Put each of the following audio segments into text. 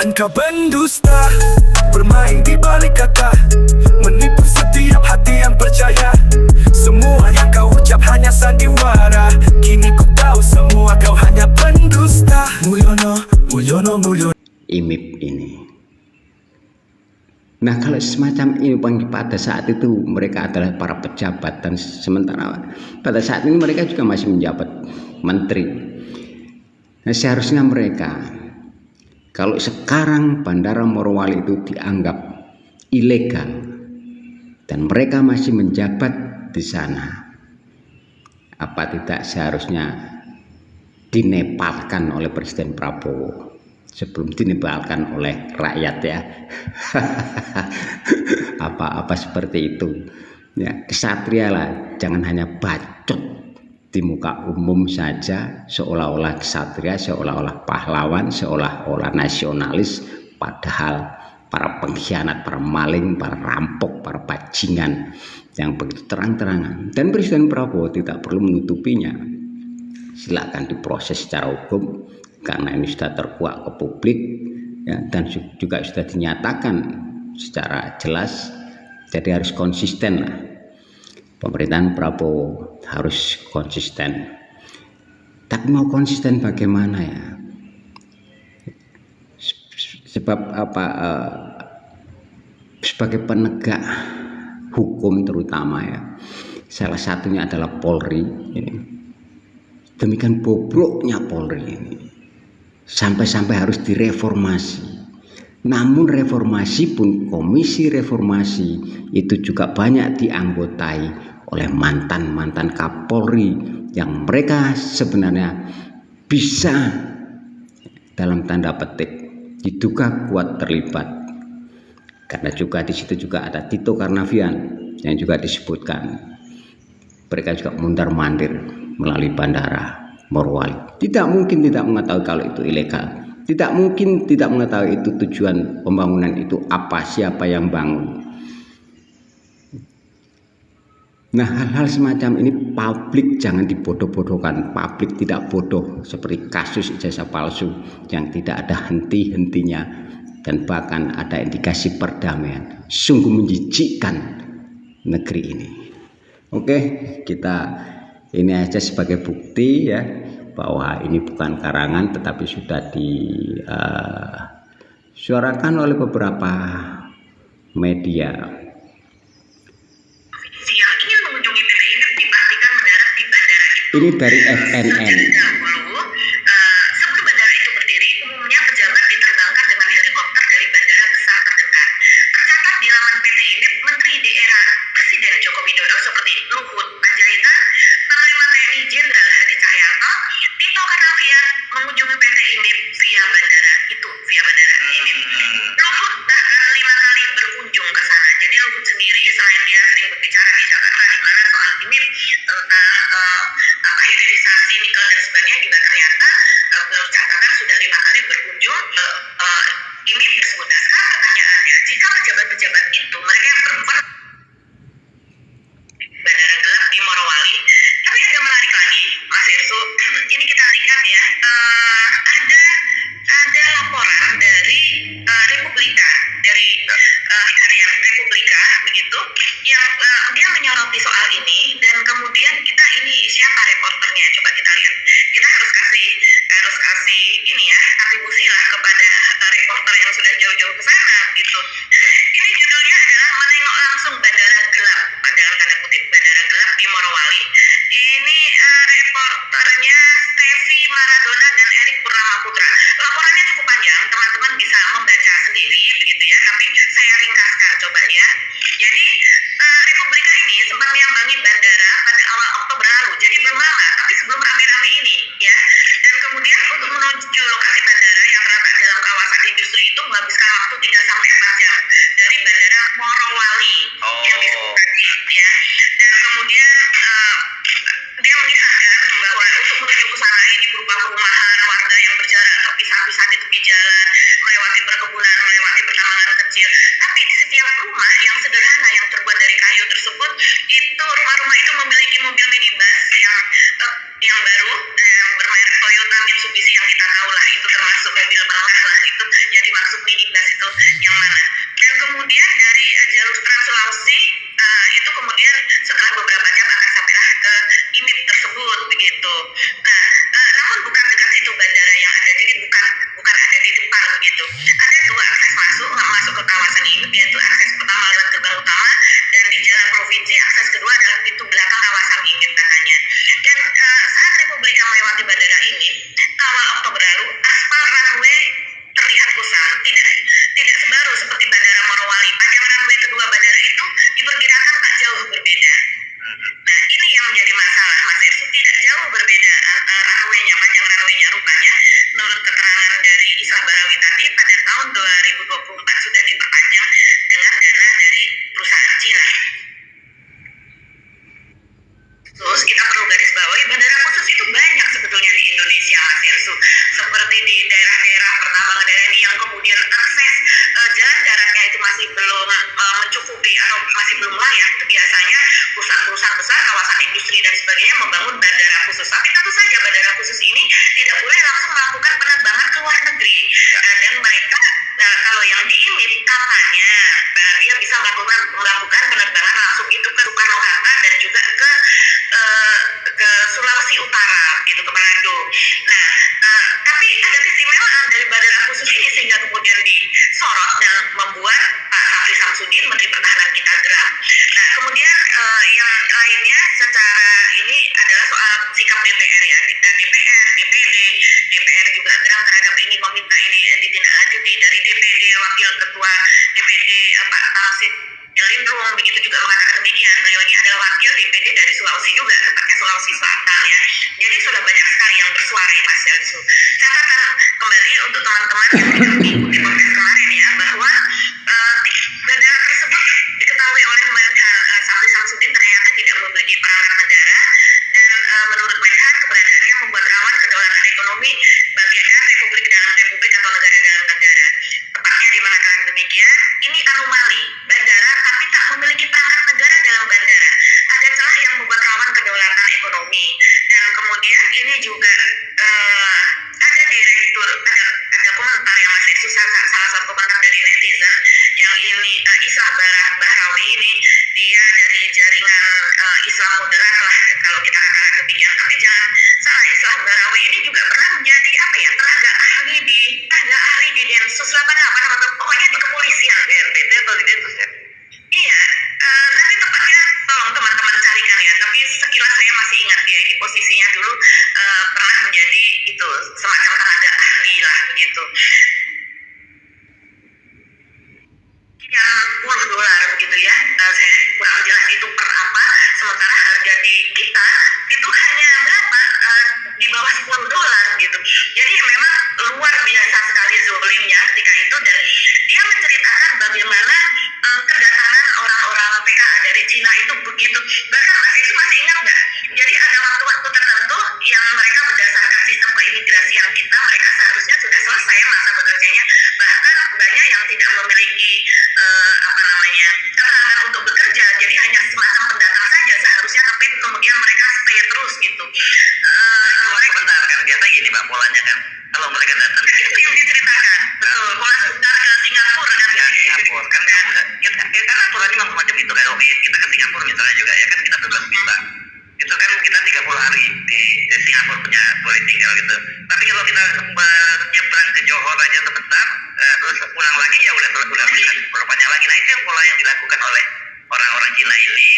Engkau pendusta, bermain di balik kata, menipu setiap hati yang percaya. Semua yang kau ucap hanya sandiwara. Kini ku tahu semua kau hanya pendusta. Mulyono, Mulyono, Mulyono. IMIP ini. Nah, kalau semacam ini pada saat itu mereka adalah para pejabat, dan sementara pada saat ini mereka juga masih menjabat menteri. Nah, seharusnya mereka, kalau sekarang Bandara Morowali itu dianggap ilegal dan mereka masih menjabat di sana, apa tidak seharusnya dinepalkan oleh Presiden Prabowo sebelum dinepalkan oleh rakyat, ya? Apa seperti itu, ya. Kesatria lah, jangan hanya bacot di muka umum saja seolah-olah kesatria, seolah-olah pahlawan, seolah-olah nasionalis, padahal para pengkhianat, para maling, para rampok, para bajingan yang begitu terang-terangan. Dan Presiden Prabowo tidak perlu menutupinya. Silakan diproses secara hukum karena ini sudah terkuak ke publik, ya, dan juga sudah dinyatakan secara jelas. Jadi harus konsisten lah. Pemerintahan Prabowo harus konsisten. Tapi mau konsisten bagaimana, ya? Sebab apa? Sebagai penegak hukum terutama, ya, salah satunya adalah Polri. Demikian bobroknya Polri ini, sampai-sampai harus direformasi. Namun reformasi pun, komisi reformasi itu juga banyak dianggotai oleh mantan-mantan Kapolri yang mereka sebenarnya bisa, dalam tanda petik, diduga kuat terlibat. Karena juga di situ juga ada Tito Karnavian yang juga disebutkan. Mereka juga mundar-mandir melalui Bandara Morowali. Tidak mungkin tidak mengetahui kalau itu ilegal. Tidak mungkin tidak mengetahui itu tujuan pembangunan itu apa, siapa yang bangun. Nah, hal-hal semacam ini publik jangan dibodoh-bodohkan. Publik tidak bodoh seperti kasus ijazah palsu yang tidak ada henti-hentinya dan bahkan ada indikasi perdamaian. Sungguh menjijikkan negeri ini. Oke, kita ini aja sebagai bukti, ya, bahwa ini bukan karangan tetapi sudah disuarakan oleh beberapa media. Yang ingin mengunjungi PT IMIP dipastikan mendarat di bandara itu. Ini dari FNN. Sebelum bandara itu berdiri, umumnya pejabat diterbangkan dengan helikopter dari bandara besar terdekat. Tercatat di laman PT IMIP, Menteri di era Presiden Joko Widodo seperti Luhut Panjaitan, Panglima TNI Jenderal Hadi Cahyanto, Tito Karnavian mengunjungi PT IMIP via bandara IMIP. Luhut bahkan 5 kali berkunjung ke sana. Jadi Luhut sendiri, selain dia sering berbicara di Jakarta di mana soal IMIP tentang hilirisasi nikel dan sebagainya, juga ternyata beliau catatkan sudah 5 kali berkunjung ke IMIP tersebut. Nah, sekarang pertanyaannya, jika pejabat-pejabat itu mereka yang berperan bandara gelap di Morowali, tapi ada menarik lagi, Mas Irsu. Ini kita lihat, ya, ada laporan dari Republika, dari harian Republika begitu, yang dia menyoroti soal ini, dan kemudian kita ini siapa reporternya, coba kita lihat. Kita harus kasih ini, ya, atribusi lah kepada reporter yang sudah jauh-jauh ke sana gitu. Ini judulnya adalah menengok langsung bandara gelap, dalam tanda kutip bandara gelap di Morowali. Ini reporternya Stevi Maradona dan Erik Purnama Putra. Laporannya cukup panjang, teman-teman bisa membaca sendiri begitu, ya, tapi saya ringkaskan coba, ya. Jadi Republika ini sempat menyambangi bandara pada awal Oktober lalu, jadi belum lama, tapi sebelum rame-rame ini, ya. Dan kemudian untuk menuju lokasi bandara yang terletak dalam kawasan industri itu menghabiskan waktu 3-4 jam dari bandara Morowali yang disebutkan, ya. Dan kemudian dia mengisahkan bahwa untuk menuju ke sana ini berupa perumahan warga yang berjarak terpisah-pisah di tepi jalan, melewati perkebunan, melewati pertambangan kecil. Tapi di setiap rumah yang sederhana yang terbuat dari kayu tersebut, itu rumah-rumah itu memiliki mobil minibus yang baru, yang bermerek Toyota Mitsubishi yang kita tahu lah, itu termasuk mobil menengah lah, itu yang dimaksud yang kemudian akses jalan daratnya itu masih belum mencukupi atau masih belum layak, itu biasanya perusahaan-perusahaan besar, kawasan industri dan sebagainya membangun bandara khusus. Tapi tentu saja bandara khusus ini tidak boleh langsung melakukan penerbangan ke luar negeri. Dan mereka kalau yang diimit katanya dia bisa melakukan penerbangan langsung itu ke Soekarno-Hatta dan juga ke Sulawesi Utara gitu, ke Manado. Nah, tapi ada keistimewaan dari bandara khusus ini sehingga kemudian disorot dan membuat Pak Syafri Samsudin Menteri Pertahanan kita geram. Nah, kemudian yang lainnya secara ini adalah soal sikap DPR ya. DPR, DPD, DPR juga geram terhadap ini, meminta ini ditindaklanjuti. Dari DPD Wakil Ketua DPD Pak Tamsin Lindrung begitu juga mengatakan demikian. Beliau ini adalah wakil DPD dari Sulawesi juga, tepatnya Sulawesi Selatan ya. Jadi sudah banyak sekali yang bersuara ya Mas Elsu. Catatan kembali untuk teman-teman yang tidak mengikuti podcast kemarin ya, bahwa bandara tersebut diketahui oleh Menhan Syafri Samsudin ternyata tidak memiliki perangkat negara, dan menurut Menhan keberadaannya membuat rawan kedaulatan ekonomi bagian republik dalam republik atau negara dalam negara. Tepatnya dia mengatakan demikian, ini anomali bandara tapi tak memiliki perangkat negara dalam bandara. Ada celah yang membuat rawan kedaulatan ekonomi. Dan kemudian ini juga ada direktur, ada komentar yang masih susah, salah satu komentar dari netizen yang ini Islah Bahrawi ini, dia dari jaringan Islam moderat lah kalau kita katakan demikian. Tapi jangan salah, Islah Bahrawi ini juga pernah menjadi tenaga ahli di Densus 88 atau pokoknya di kepolisian, BNPB atau di Densus ya. Iya, nanti tepatnya tolong teman-teman carikan ya. Tapi sekilas saya masih ingat dia ini posisinya dulu pernah menjadi itu semacam tenaga ahli lah begitu. Yang $10 begitu ya, saya kurang jelas itu per apa. Sementara harga di kita itu hanya berapa, di bawah $10 gitu. Jadi memang luar biasa sekali zolimnya ketika itu, dan dia menceritakan bagaimana kedatangan orang-orang PKA dari Cina itu begitu. Bahkan itu masih ingat nggak? Jadi ada waktu-waktu tertentu yang mereka berdasarkan sistem keimigrasian kita, mereka seharusnya sudah selesai masa bekerjanya. Bahkan banyak yang tidak memiliki keterangan untuk bekerja, jadi hanya semacam pendatang saja seharusnya, tapi kemudian mereka stay terus gitu. Sebentar kan, biasa gini Mbak polanya kan, kalau mereka datang itu yang diceritakan, betul. Pola sebentar ke Singapura kan? Singapura kan, kan aturannya memang semacam itu kan. Oke, kita ke Singapura misalnya juga ya kan, kita bebas visa. Itu kan kita 30 hari di Singapura punya boleh tinggal gitu. Tapi kalau kita nyebrang ke Johor aja sebentar, terus pulang lagi ya udah bisa berpanjang lagi. Nah itu yang pola yang dilakukan oleh orang-orang Cina ini.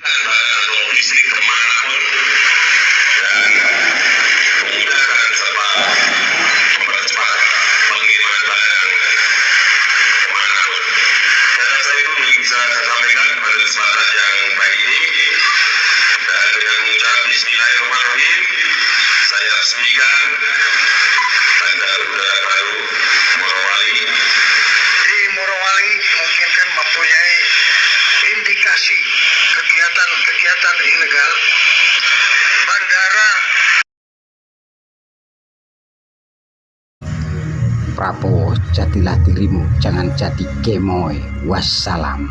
Logistik kemanapun dan memudahkan serta mempercepat pengiriman barang kemanapun. Dan saya itu bisa saya sampaikan pada kesempatan yang baik ini, dan dengan mengucap Bismillahirrahmanirrahim, saya resmikan Bandara Udara Baru Morowali. Di Morowali mungkin kan mempunyai indikasi kegiatan ilegal. Bandara Prabowo, jadilah dirimu, jangan jadi gemoy. Wassalam.